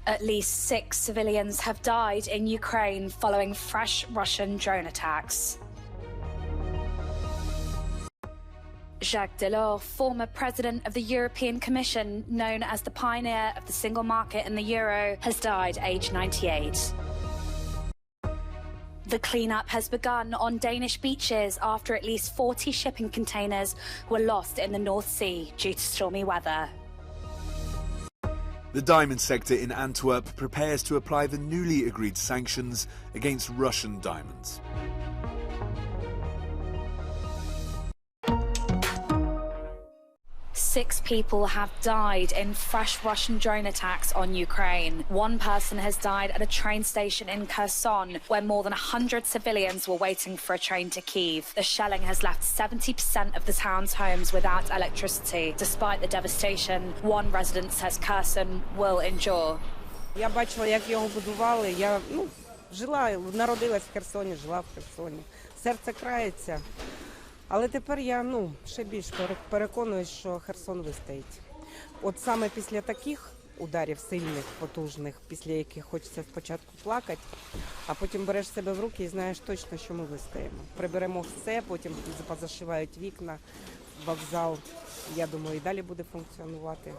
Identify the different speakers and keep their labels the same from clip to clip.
Speaker 1: At least 6 civilians have died in Ukraine following fresh Russian drone attacks. Jacques Delors, former president of the European Commission, known as the pioneer of the single market and the euro, has died aged 98. The cleanup has begun on Danish beaches after at least 40 shipping containers were lost in the North Sea due to stormy weather.
Speaker 2: The diamond sector in Antwerp prepares to apply the newly agreed sanctions against Russian diamonds.
Speaker 1: Six people have died in fresh Russian drone attacks on Ukraine. One person has died at a train station in Kherson, where more than 100 civilians were waiting for a train to Kyiv. The shelling has left 70% of the town's homes without electricity. Despite the devastation, one resident says Kherson will endure.
Speaker 3: Я бачила, як його будували. Я жила, народилась в Херсоні, жила в Херсоні. Серце крається. Але тепер я ще більш переконуюсь, що Херсон вистоїть. От саме після таких ударів сильних, потужних, після яких хочеться спочатку плакати, а потім береш себе в руки і знаєш точно, що ми вистоїмо. Приберемо все, потім позашивають вікна, вокзал, я думаю, і далі буде функціонувати.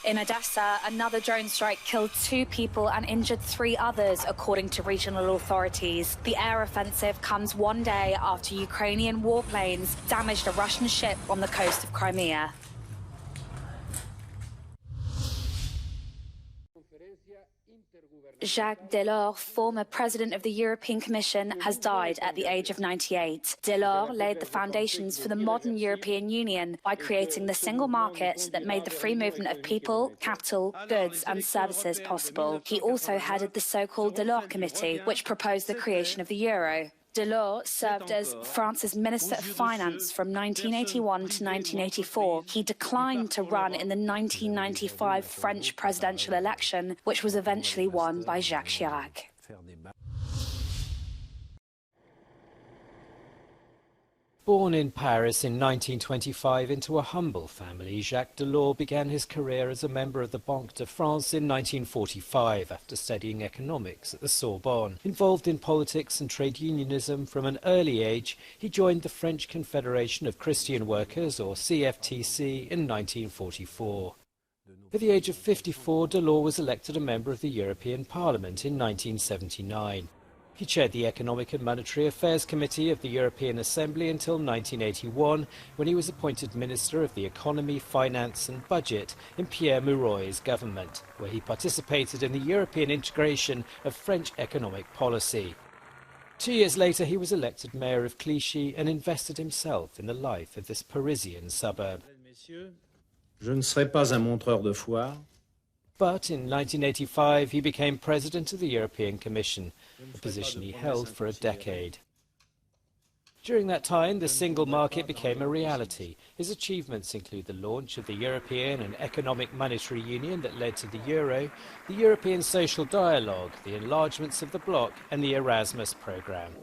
Speaker 1: In Odessa, another drone strike killed 2 people and injured 3 others, according to regional authorities. The air offensive comes one day after Ukrainian warplanes damaged a Russian ship on the coast of Crimea. Jacques Delors, former president of the European Commission, has died at the age of 98. Delors laid the foundations for the modern European Union by creating the single market that made the free movement of people, capital, goods and services possible. He also headed the so-called Delors Committee, which proposed the creation of the euro. Delors served as France's Minister of Finance from 1981 to 1984. He declined to run in the 1995 French presidential election, which was eventually won by Jacques Chirac.
Speaker 4: Born in Paris in 1925 into a humble family, Jacques Delors began his career as a member of the Banque de France in 1945 after studying economics at the Sorbonne. Involved in politics and trade unionism from an early age, he joined the French Confederation of Christian Workers, or CFTC, in 1944. At the age of 54, Delors was elected a member of the European Parliament in 1979. He chaired the Economic and Monetary Affairs Committee of the European Assembly until 1981, when he was appointed Minister of the Economy, Finance and Budget in Pierre Mauroy's government, where he participated in the European integration of French economic policy. 2 years later, he was elected Mayor of Clichy and invested himself in the life of this Parisian suburb.
Speaker 5: Je ne serai pas un montreur de foire.
Speaker 4: But in 1985, he became president of the European Commission, a position he held for a decade. During that time, the single market became a reality. His achievements include the launch of the European and Economic Monetary Union that led to the euro, the European Social Dialogue, the enlargements of the bloc, and the Erasmus programme.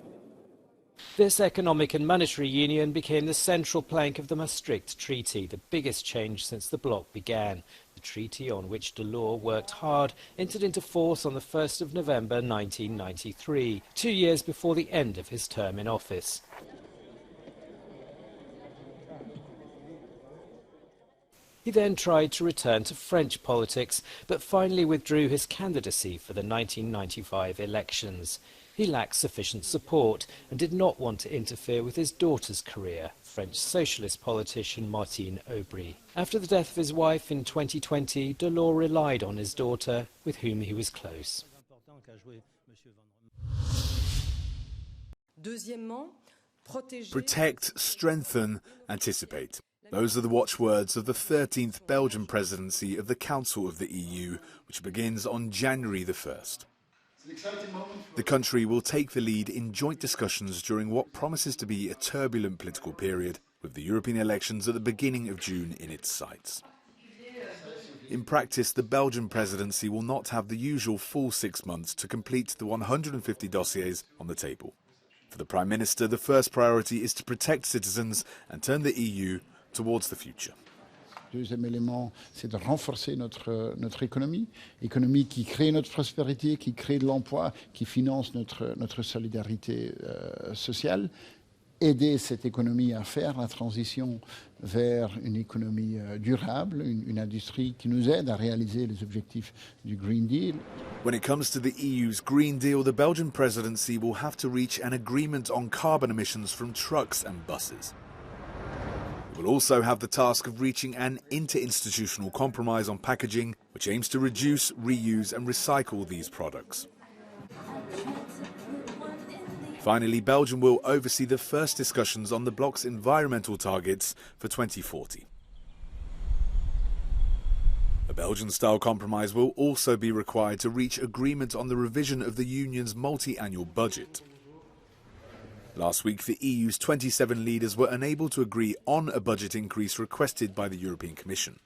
Speaker 4: This economic and monetary union became the central plank of the Maastricht Treaty, the biggest change since the bloc began. The treaty, on which Delors worked hard, entered into force on the 1st of November 1993, 2 years before the end of his term in office. He then tried to return to French politics, but finally withdrew his candidacy for the 1995 elections. He lacked sufficient support and did not want to interfere with his daughter's career, French socialist politician Martine Aubry. After the death of his wife in 2020, Delors relied on his daughter, with whom he was close.
Speaker 2: Protect, strengthen, anticipate. Those are the watchwords of the 13th Belgian presidency of the Council of the EU, which begins on January the 1st. The country will take the lead in joint discussions during what promises to be a turbulent political period, with the European elections at the beginning of June in its sights. In practice, the Belgian presidency will not have the usual full 6 months to complete the 150 dossiers on the table. For the Prime Minister, the first priority is to protect citizens and turn the EU towards the future.
Speaker 6: Deuxième élément, c'est de renforcer notre économie qui crée notre prospérité, qui crée de l'emploi, qui finance notre solidarité sociale. Aider cette économie à faire la transition vers une économie durable, une industrie qui nous aide à réaliser les objectifs du Green Deal.
Speaker 2: When it comes to the EU's Green Deal, the Belgian presidency will have to reach an agreement on carbon emissions from trucks and buses. It will also have the task of reaching an interinstitutional compromise on packaging, which aims to reduce, reuse and recycle these products. Finally, Belgium will oversee the first discussions on the bloc's environmental targets for 2040. A Belgian-style compromise will also be required to reach agreement on the revision of the Union's multi-annual budget. Last week, the EU's 27 leaders were unable to agree on a budget increase requested by the European Commission.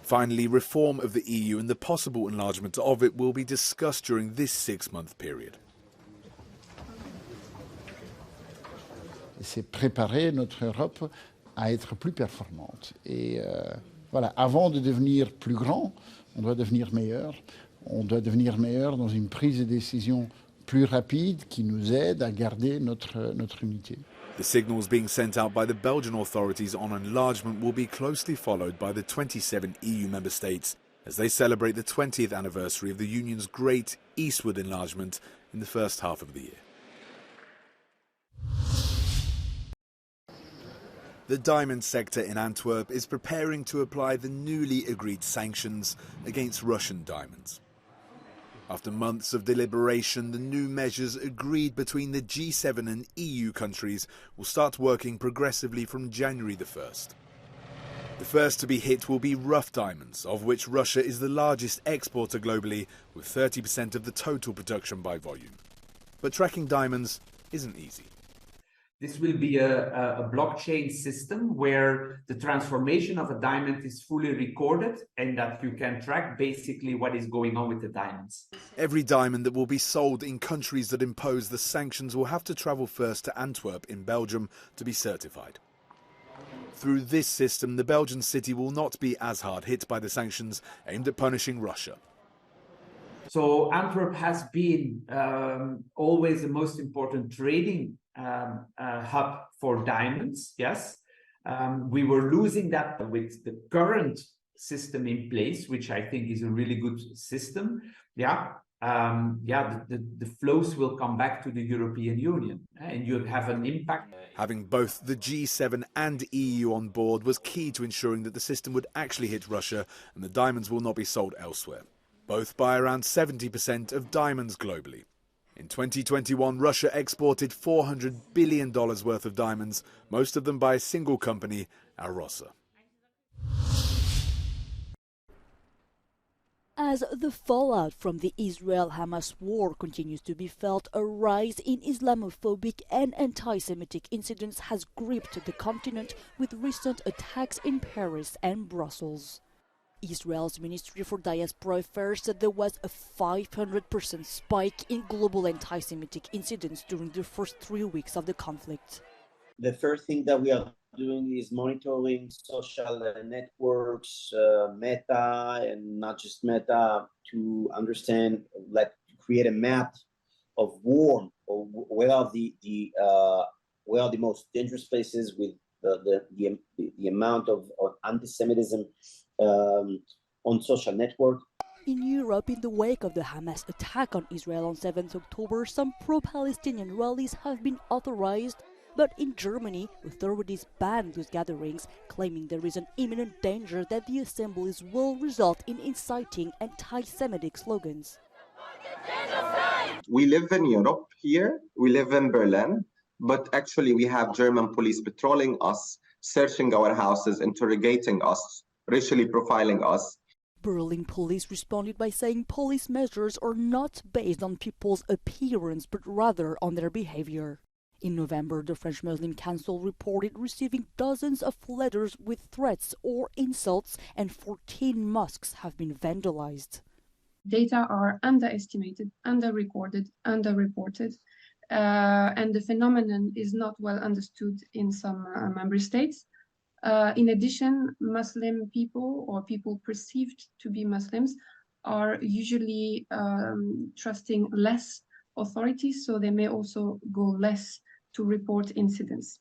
Speaker 2: Finally, reform of the EU and the possible enlargement of it will be discussed during this 6-month period.
Speaker 6: C'est préparer notre Europe à être plus performante. Et voilà, avant de devenir plus grand, on doit devenir meilleur. On doit devenir meilleur dans une prise de décision plus rapide qui nous aide à garder notre unité.
Speaker 2: The signals being sent out by the Belgian authorities on enlargement will be closely followed by the 27 EU member states as they celebrate the 20th anniversary of the Union's great eastward enlargement in the first half of the year. The diamond sector in Antwerp is preparing to apply the newly agreed sanctions against Russian diamonds. After months of deliberation, the new measures agreed between the G7 and EU countries will start working progressively from January the 1st. The first to be hit will be rough diamonds, of which Russia is the largest exporter globally, with 30% of the total production by volume. But tracking diamonds isn't easy.
Speaker 7: This will be a blockchain system where the transformation of a diamond is fully recorded and that you can track basically what is going on with the diamonds.
Speaker 2: Every diamond that will be sold in countries that impose the sanctions will have to travel first to Antwerp in Belgium to be certified. Through this system, the Belgian city will not be as hard hit by the sanctions aimed at punishing Russia.
Speaker 7: So Antwerp has been always the most important trading hub for diamonds, yes. We were losing that with the current system in place, which I think is a really good system. The flows will come back to the European Union and you have an impact.
Speaker 2: Having both the G7 and EU on board was key to ensuring that the system would actually hit Russia and the diamonds will not be sold elsewhere. Both buy around 70% of diamonds globally. In 2021, Russia exported $400 billion worth of diamonds, most of them by a single company, Arosa.
Speaker 8: As the fallout from the Israel-Hamas war continues to be felt, a rise in Islamophobic and anti-Semitic incidents has gripped the continent with recent attacks in Paris and Brussels. Israel's Ministry for Diaspora Affairs said there was a 500% spike in global anti-Semitic incidents during the first 3 weeks of the conflict.
Speaker 9: The first thing that we are doing is monitoring social networks, Meta, and not just Meta, to understand, create a map of war, or where are the most dangerous places with the amount of anti-Semitism on social network.
Speaker 8: In Europe, in the wake of the Hamas attack on Israel on 7th October, some pro-Palestinian rallies have been authorized, but in Germany, authorities banned those gatherings, claiming there is an imminent danger that the assemblies will result in inciting anti-Semitic slogans.
Speaker 10: We live in Europe here, we live in Berlin, but actually we have German police patrolling us, searching our houses, interrogating us, racially profiling us.
Speaker 8: Berlin police responded by saying police measures are not based on people's appearance, but rather on their behavior. In November, the French Muslim Council reported receiving dozens of letters with threats or insults, and 14 mosques have been vandalized.
Speaker 11: Data are underestimated, underrecorded, underreported, and the phenomenon is not well understood in some member states. In addition, Muslim people or people perceived to be Muslims are usually trusting less authorities, so they may also go less to report incidents.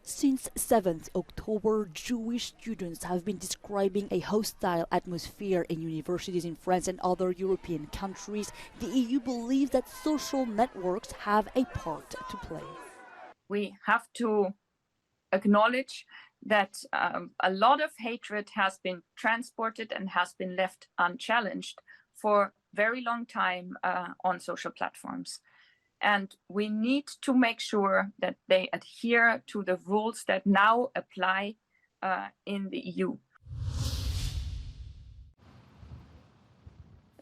Speaker 8: Since 7th October, Jewish students have been describing a hostile atmosphere in universities in France and other European countries. The EU believes that social networks have a part to play.
Speaker 12: We have to acknowledge that a lot of hatred has been transported and has been left unchallenged for a very long time on social platforms. And we need to make sure that they adhere to the rules that now apply in the EU.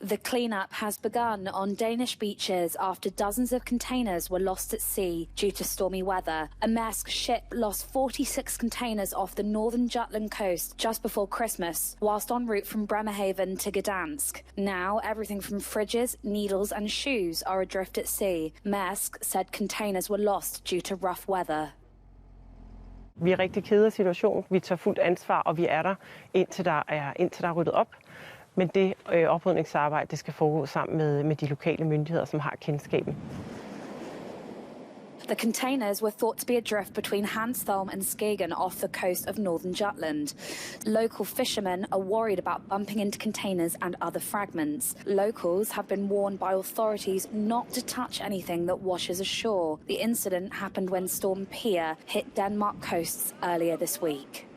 Speaker 1: The cleanup has begun on Danish beaches after dozens of containers were lost at sea due to stormy weather. A Maersk ship lost 46 containers off the northern Jutland coast just before Christmas, whilst en route from Bremerhaven to Gdansk. Now, everything from fridges, needles and shoes are adrift at sea. Maersk said containers were lost due to rough weather.
Speaker 13: Vi er rigtig kede af situationen. Vi tager fuldt ansvar, og vi er der, indtil der er ryddet op. Men det oprydningsarbejde, det skal foregå sammen med de lokale myndigheder, som har kendskaben.
Speaker 1: The containers were thought to be adrift between Hanstholm and Skagen off the coast of northern Jutland. Local fishermen are worried about bumping into containers and other fragments. Locals have been warned by authorities not to touch anything that washes ashore. The incident happened when Storm Pia hit Denmark coasts earlier this week.